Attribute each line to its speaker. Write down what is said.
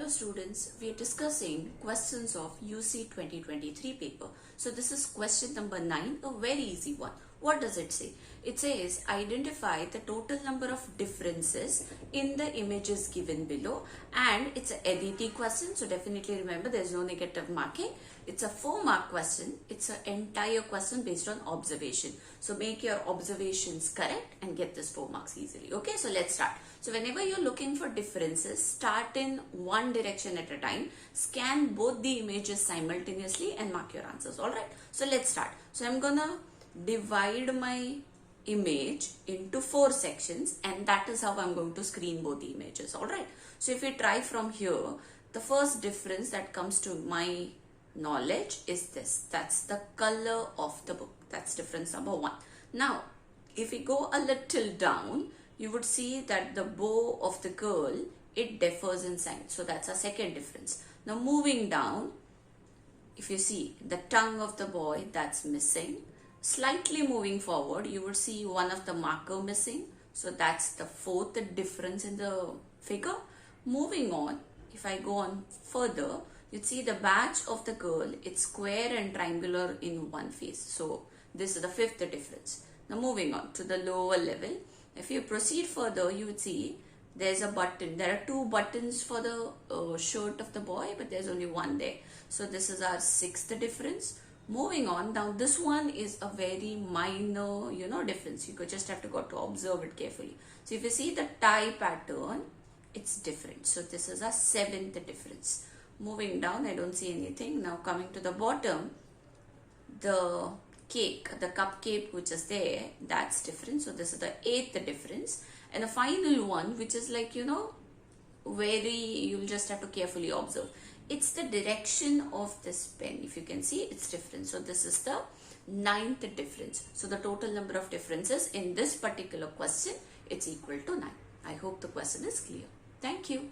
Speaker 1: Hello students, we are discussing questions of UCEED 2023 paper. So this is question number 9, a very easy one. What does it say? It says identify the total number of differences in the images given below, and it's an ADT question, so definitely remember there is no negative marking. It's a 4-mark question. It's an entire question based on observation. So make your observations correct and get this 4 marks easily. Okay, so let's start. So whenever you're looking for differences, start in one direction at a time. Scan both the images simultaneously and mark your answers. Alright, so let's start. So I'm gonna divide my image into 4 sections, and that is how I'm going to screen both the images. Alright, so if we try from here, the first difference that comes to my knowledge is this. That's the color of the book. That's difference number 1. Now, if we go a little down, you would see that the bow of the girl, it differs in size. So that's a second difference. Now moving down, if you see the tongue of the boy, that's missing. Slightly moving forward, you would see one of the marker missing. So that's the 4th difference in the figure. Moving on, if I go on further, you'd see the badge of the girl, it's square and triangular in one face. So this is the 5th difference. Now moving on to the lower level, if you proceed further, you would see there's a button. There are 2 buttons for the shirt of the boy, but there's only one there. So this is our 6th difference. Moving on, now this one is a very minor, difference. You could just have to go to observe it carefully. So if you see the tie pattern, it's different. So this is a 7th difference. Moving down, I don't see anything. Now coming to the bottom, the cake, the cupcake which is there, that's different. So this is the 8th difference. And the final one, which is like, very, you'll just have to carefully observe. It's the direction of this pen. If you can see, it's different. So this is the 9th difference. So the total number of differences in this particular question, it's equal to 9. I hope the question is clear. Thank you.